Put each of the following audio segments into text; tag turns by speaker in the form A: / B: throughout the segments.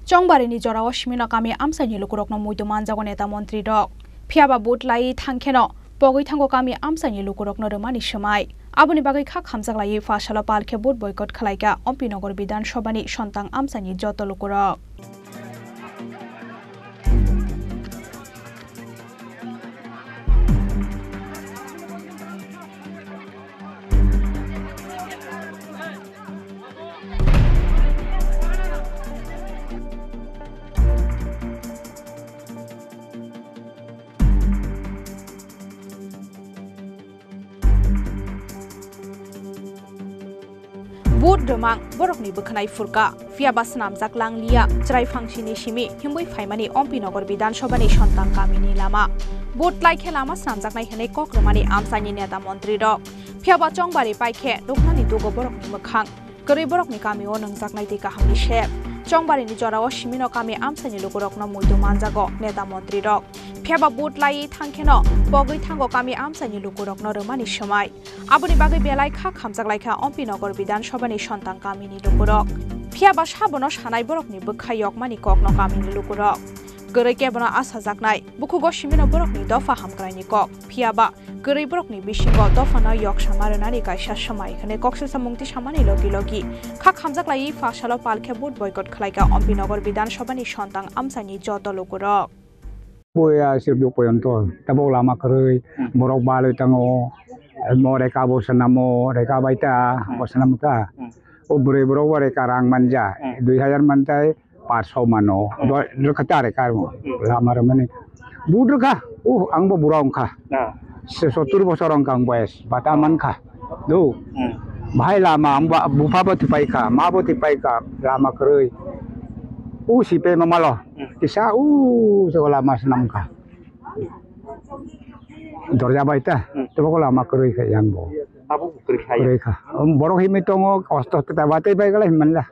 A: Chongbarini jora washmino kami amsani lukurokno muito manjago neta montri dok. Phiaba bot lai thangkheno pogoi thango kami amsani lukurokno remani samai. Aboni bagai kha khamjak lai fasala palkhe bot boycott khalaika Ompinogor Bidhan Sabhani sontang amsani joto lukurok. Bud remang borokni bukhanai furka phiaba snamjak langlia chrai phangchini simi himbui phaimani Ompinogor Bidhan Sabhani sontang kamini lama bot lai khelama snamjaknai hene kokromani amsani neta montri rok phiaba Chongbari paikhe doknani dugo borokni mukhang gori borokni kamio nangjaknai te kahamni shep Chongbarini jorao simino kami amsani lukurokno muito manjago neta montri rok phiaba bot lai thangkheno pogoi thango kami amsani lukurokno remani samai aboni bagai belai kha khamjak laika Ompinogor Bidhan Sabhani sontang kamini lukurok phiaba sabono sanai borokni bukhaiyok mani kokno kamini lukurok gori kebono asa jaknai bukugo simino borokni dofa hamkraini kok phiaba gori borokni bisingo dofana yok samarunani kaisa samai khane kokse samungti samani logi kha khamjak lai fasalo palkhe bot boycott khlaika Ompinogor Bidhan Sabhani sontang amsani joto lukurok
B: Boya sirdu poyonto tabo lama keroi borok baloi tango mo reka bosanamo reka baita bosanamka obre borok reka rang manja 2000 mantai 500 mano do kata reka lama remani budur kah angbo burong kah 70 bosor kang boys bataman kah do bahai lama amba bupa tipai kah mabo tipai kah lama keroi sipe mamalo kisah sekolah mas namka dorja baita coba lama keroi kayak yang bo
C: abu keroi
B: kah borok himitongo kostos kita batai baik lah himan lah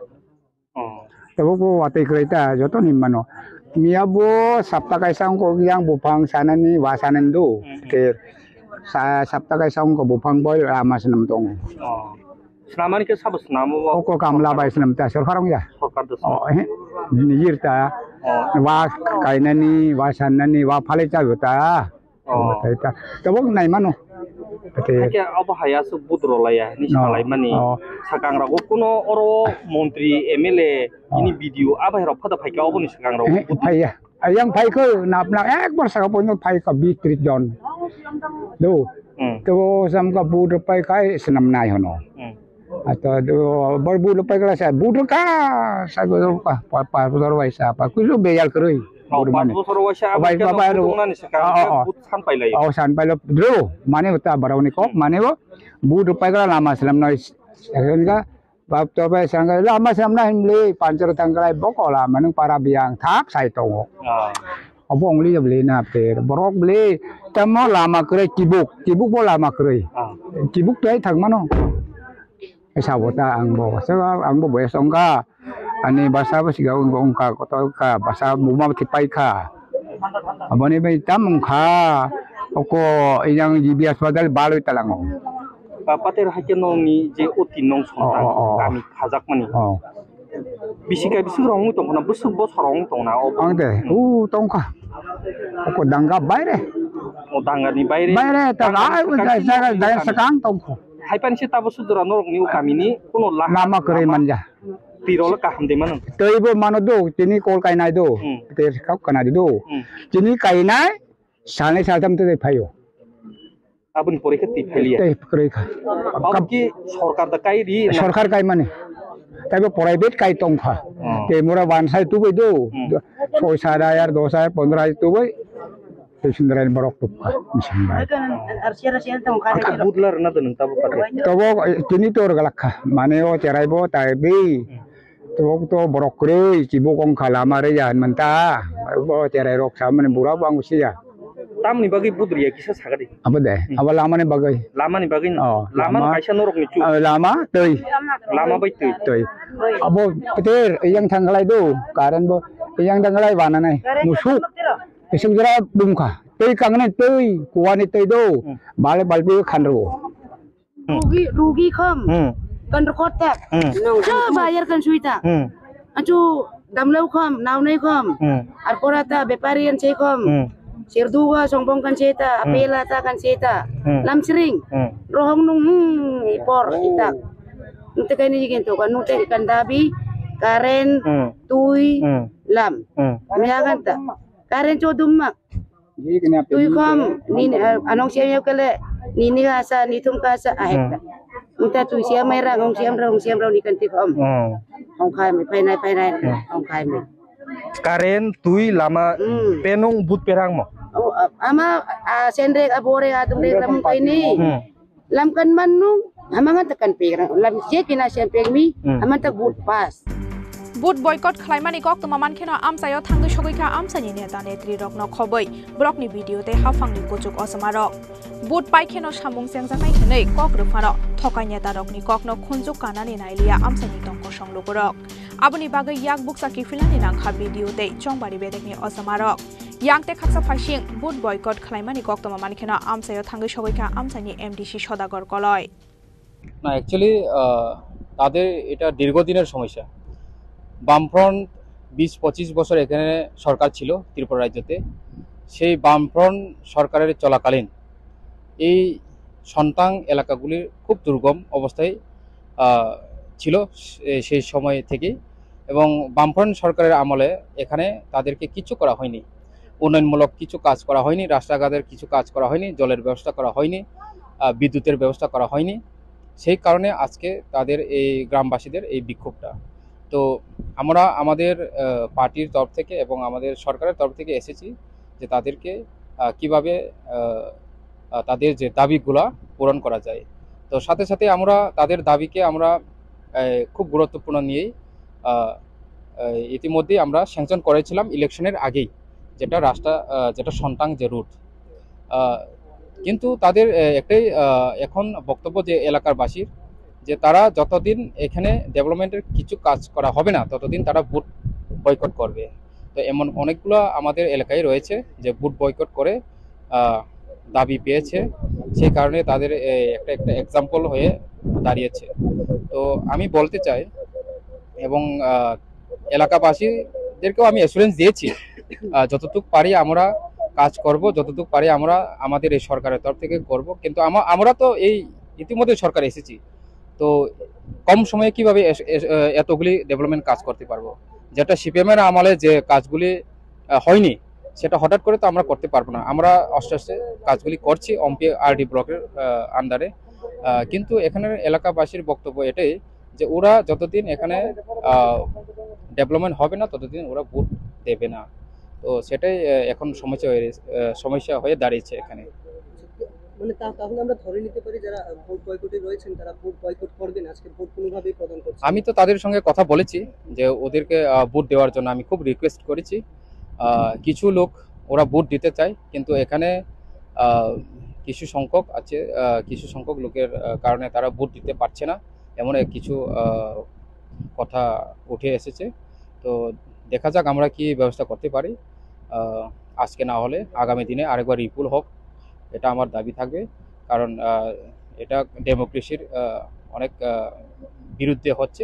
B: coba ko batai kereta joto himano miabo sabta kaisang ko yang bupang sana ni wasanan do ke sabta kaisang ko bupang boy lama senam tong
C: selama ini kesabut nama
B: ko kamla bai senam ta sorkarong ya nijir ta wa kainani wa sanani wa phale cha gota ta tabok nai mano
C: ke apa haya sebut rolaya ni salai mani sakang rago kuno oro menteri MLA ini video apa hero pada phai ka oboni sakang rago
B: phai ya yang phai ko nap ekbar saka ponyo phai ka 20 30 jon do to sam ka bud pai kai senam nai hono atau berbudu pai saya budu ka saya budu ka pa pusor waisa pa kusu beyal keroi
C: mana pusor waisa apa ke tungan sekarang but sampai lai
B: sampai lo dulu mane uta barawni kok mane wo budu pai kala lama selam noi ka bab to pai sangga lama selam na himle pancer tanggalai bokola manung para biang thak sai tongo obong li beli na per borok beli tamo lama keroi kibuk bo lama keroi kibuk tai thang mano Sabota angbo, sebab angbo boleh songka, ani bahasa apa sih gaun bongka, kota ka bahasa buma tipai ka, abang ni behitam ka, oko yang jibias badal balu talango.
C: Pater hakian ni je utinong sontang kami kazak mani. Bisika bisurong tong na busuk bos harong tong na.
B: Angte, tong ka, oko dangga bayre.
C: Dangga ni bayre.
B: Bayre, tagai, saya sekang tong ko.
C: Hai pan si tabu sudara norok ni kami ni kuno
B: lama kerei manja
C: pirol ka hamde manon
B: toibo mano do tini kol kai nai do ter kau kana do tini kai nai sane saltam te phayo
C: abun pore khati phalia
B: te kerei kha
C: abki sarkar da kai di
B: sarkar kai mane taibo private kai tong kha te mura wan sai tu do 6,000 2,000 15,000 tu boy Sundarain borok tuh misalnya.
C: Budlar nado neng tabu pakai.
B: Tabu kini tuh galak maneo cerai bo tapi tabu tuh borok kiri cibu kong kalamare ya mentah bo cerai rok sama nih burab bang usia.
C: Tam nih bagi budri ya kisah sagadi.
B: Apa deh? Apa lama nih bagai?
C: Lama nih bagi. Lama kaisa norok nih cu.
B: Lama tuh.
C: Lama baik tuh.
B: Abo petir yang tanggalai tuh karen bo yang tanggalai mana nih musuk. Iseng jera bungka, tei kangen tei, kuani tei do, balik balik kanro.
D: Rugi kam, kan rekotek, bayar kan suita, acu damlau khom naw nei khom ar porata beparian sei khom sirduwa songbong kan seta apela ta kan seta lam sering rohong nung por itak nte kani jigen to kan nute kan dabi karen tui lam miagan ta karen chodummak
B: ये कने आप
D: tui khom ni anong siya kale ni asa ni tum kasa ahek nta tui siya mai ra ngong siam ra ni kan ti khom ong khai mai pai nai ong khai mai
C: karen tui lama penung but perang mo
D: ama sendrek abore atum dek lam kai ni lam kan manung amang tekan perang lam je kina siam pengmi amang tak but pas
A: বুট boycott খালাইমানি কক তমামান খেনো আমসায়ো থাঙ্গৈ সগৈখা আমসানি নেতা নেত্রী রকনো খবৈ ব্লকনি ভিডিওতে হাফাংনি কুচুক অসমারক বুট পাইখেনো সামুং সেংজাকাই খেनै কক রুফানো থকাই নেতা রকনি ককনো খুনজুক কানানি নাইলিয়া আমসানি টংক সংলুগরক আবুনি বাগৈ ইয়াক বুকসাকি ফিলানি নাংখা ভিডিওতে চংবারি বেদেকনি অসমারক ইয়াংতে খাকসা ফাইসিং বুট বয়কট খালাইমানি কক তমামান খেনো আমসায়ো থাঙ্গৈ সগৈখা আমসানি এমডিসি সদাগর কলয়
E: না অ্যাকচুয়ালি তাদের এটা দীর্ঘদিনের সমস্যা বামফ্রন্ট ২০-২৫ বছর এখানে সরকার ছিল ত্রিপুরা রাজ্যতে সেই বামফ্রন্ট সরকারের চলাকালীন এই সন্তান এলাকাগুলির খুব দুর্গম অবস্থায় ছিল সেই সময় থেকে এবং বামফ্রন্ট সরকারের আমলে এখানে তাদেরকে কিছু করা হয়নি উন্নয়নমূলক কিছু কাজ করা হয়নি রাস্তাঘাটের কিছু কাজ করা হয়নি জলের ব্যবস্থা করা হয়নি বিদ্যুতের ব্যবস্থা করা হয়নি সেই কারণে আজকে তাদের এই গ্রামবাসীদের এই বিক্ষোভটা তো আমরা আমাদের পার্টির তরফ থেকে এবং আমাদের সরকারের তরফ থেকে এসেছি যে তাদেরকে কিভাবে তাদের যে দাবিগুলা পূরণ করা যায় তো সাথে সাথে আমরা তাদের দাবিকে আমরা খুব গুরুত্বপূর্ণ নিয়েই ইতিমধ্যেই আমরা স্যাংশন করেছিলাম ইলেকশনের আগেই যেটা সন্তান যে রুট কিন্তু তাদের একটাই এখন বক্তব্য যে এলাকার বাসীর যে তারা যতদিন এখানে ডেভেলপমেন্টের কিছু কাজ করা হবে না ততদিন তারা ভোট বয়কট করবে তো এমন অনেকগুলো আমাদের এলাকায় রয়েছে যে ভোট বয়কট করে দাবি পেয়েছে সেই কারণে তাদের একটা এক্সাম্পল হয়ে দাঁড়িয়েছে তো আমি বলতে চাই এবং এলাকাবাসীদেরকেও আমি অ্যাসুরেন্স দিয়েছি যতটুকু পারি আমরা কাজ করব যতটুকু পারি আমরা আমাদের এই সরকারের তরফ থেকে করব কিন্তু আমরা তো এই ইতিমধ্যে সরকার এসেছি তো কম সময়ে কিভাবে এতগুলি ডেভেলপমেন্ট কাজ করতে পারবো যেটা সিপিএমের আমলে যে কাজগুলি হয়নি সেটা হঠাৎ করে তো আমরা করতে পারবো না আমরা আস্তে আস্তে কাজগুলি করছি অম্পি আরডি ব্লকের আন্ডারে কিন্তু এখানের এলাকাবাসীর বক্তব্য এটাই যে ওরা যতদিন এখানে ডেভেলপমেন্ট হবে না ততদিন ওরা ভোট দেবে না তো সেটাই এখন সমস্যা হয়ে দাঁড়িয়েছে এখানে
F: মানে তাহলে আমরা ধরে নিতে পারি যারা ভোট বয়কটে রয়েছেন তারা ভোট বয়কট করবেন আজকে ভোট কোনোভাবেই প্রদান করছে
E: আমি তো তাদের সঙ্গে কথা বলেছি যে ওদেরকে ভোট দেওয়ার জন্য আমি খুব রিকোয়েস্ট করেছি কিছু লোক ওরা ভোট দিতে চায় কিন্তু এখানে কিছু সংখ্যক লোকের কারণে তারা ভোট দিতে পারছে না এমন কিছু কথা উঠে এসেছে তো দেখা যাক আমরা কি ব্যবস্থা করতে পারি আজকে না হলে আগামী দিনে আরেকবার রিপুল হোক এটা আমার দাবি থাকবে কারণ এটা ডেমোক্রেসির অনেক বিরুদ্ধে হচ্ছে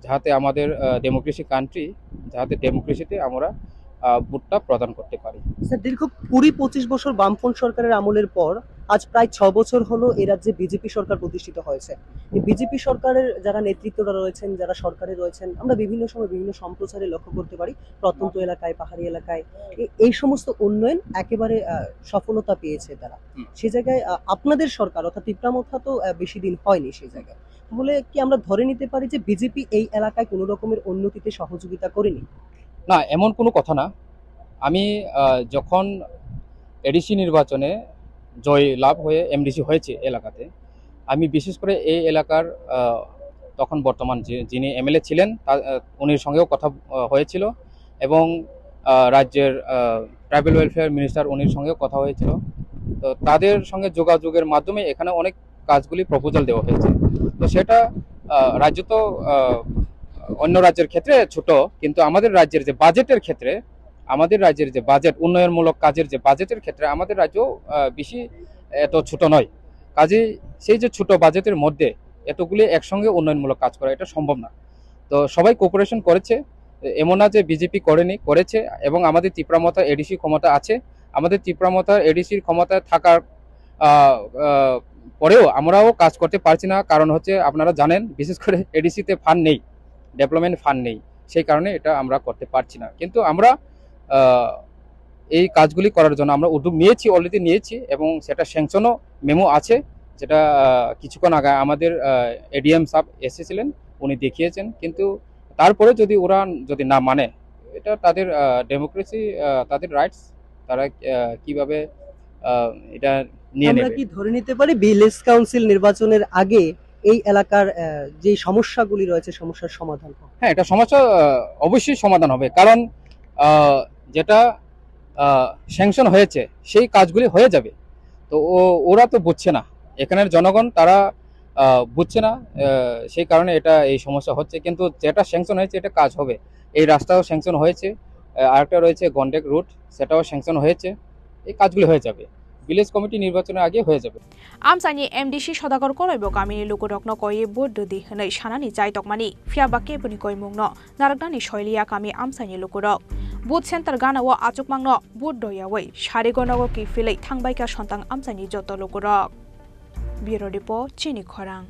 E: যাতে আমাদের ডেমোক্রেসি কান্ট্রি যাতে ডেমোক্রেসিতে আমরা ভোটটা প্রদান করতে পারি
F: স্যার দীর্ঘ ২০-২৫ বছর বামফ্রন্ট সরকারের আমলের পর আজ প্রায় ৬ বছর হলো এই রাজ্যে বিজেপি সরকার প্রতিষ্ঠিত হয়েছে এই বিজেপি সরকারের যারা নেতৃত্বরা রয়েছেন যারা সরকারে রয়েছেন আমরা বিভিন্ন সময় বিভিন্ন সম্প্রচারে লক্ষ্য করতে পারি প্রত্যন্ত এলাকায় পাহাড়ি এলাকায় এই সমস্ত উন্নয়ন একেবারে সফলতা পেয়েছে তারা সেই জায়গায় আপনাদের সরকার অর্থাৎ ত্রিপুরামথা তো বেশি দিন হয়নি সেই জায়গায় তাহলে কি আমরা ধরে নিতে পারি যে বিজেপি এই এলাকায় কোনো রকমের উন্নতিতে সহযোগিতা করেনি
E: না এমন কোনো কথা না আমি যখন এডিসি নির্বাচনে জয় লাভ হয়ে এমডিসি হয়েছে এলাকাতে আমি বিশেষ করে এই এলাকার তখন বর্তমান যিনি এমএলএ ছিলেন উনির সঙ্গেও কথা হয়েছিল এবং রাজ্যের ট্রাইবাল ওয়েলফেয়ার মিনিস্টার উনির সঙ্গেও কথা হয়েছিল তো তাদের সঙ্গে যোগাযোগের মাধ্যমে এখানে অনেক কাজগুলি প্রপোজাল দেওয়া হয়েছে তো সেটা রাজ্য তো অন্য রাজ্যের ক্ষেত্রে ছোট কিন্তু আমাদের রাজ্যের যে বাজেটের ক্ষেত্রে আমাদের রাজ্যের যে বাজেট উন্নয়নমূলক কাজের যে বাজেটের ক্ষেত্রে আমাদের রাজ্য বেশি এত ছোট নয় কাজেই সেই যে ছোট বাজেটের মধ্যে এতগুলি একসঙ্গে উন্নয়নমূলক কাজ করা এটা সম্ভব না তো সবাই কোঅপারেশন করেছে এমন না যে বিজেপি করেনি, করেছে। এবং আমাদের তীব্রামতা এডিসি ক্ষমতা আছে। আমাদের তীব্রামতা এডিসির ক্ষমতায় থাকার পরেও আমরাও কাজ করতে পারছি না। কারণ হচ্ছে আপনারা জানেন, বিশেষ করে এডিসিতে ফান্ড নেই, ডেভেলপমেন্ট ফান্ড নেই, সেই কারণে এটা আমরা করতে পারছি না। কিন্তু আমরা এই কাজগুলি করার জন্য আমরা উদ্যোগ নিয়েছি, অলরেডি নিয়েছি, এবং সেটা স্যাংশনও মেমো আছে, যেটা কিছুক্ষণ আগে আমাদের এডিএম সাহেব এসেছিলেন, উনি দেখিয়েছেন। কিন্তু তারপরে যদি ওরা যদি না মানে, এটা তাদের ডেমোক্রেসি, তাদের রাইটস, তারা কিভাবে এটা নিয়ে
F: আমরা
E: নেবে।
F: কি ধরে নিতে পারি ভিলেজ কাউন্সিল নির্বাচনের আগে এই এলাকার যে সমস্যাগুলি রয়েছে সমস্যার সমাধান হবে?
E: হ্যাঁ, এটা সমস্যা অবশ্যই সমাধান হবে। কারণ যেটা স্যাংশন হয়েছে সেই কাজগুলি হয়ে যাবে। তো ওরা তো বুঝছে না, এখানের জনগণ তারা বুঝছে না, সেই কারণে এটা এই সমস্যা হচ্ছে। কিন্তু যেটা স্যাংশন হয়েছে এটা কাজ হবে। এই রাস্তাও স্যাংশন হয়েছে, আরেকটা রয়েছে গন্ডেক রুট, সেটাও স্যাংশন হয়েছে। এই কাজগুলি হয়ে যাবে, ভিলেজ কমিটি নির্বাচনের আগে হয়ে যাবে।
A: আমসানি এমডিসি সদাগর করাইব গাमिनि লুকুরকন কয়ে বৈদ্য দি হनै সানানি যাই তকমানি ফিয়াবা কেবনি কয় মুংন নারকদানি শৈলিয়া কামি আমসানি লুকুরক বুথ সেন্টার গানাও আচুকমাংন বুথ দয়াवै সারিগনগর কি ফিলাই থাংबायका সন্তাং আমসানি যত লুকুরক। ব্যুরো রিপোর্ট চিনি খরাং।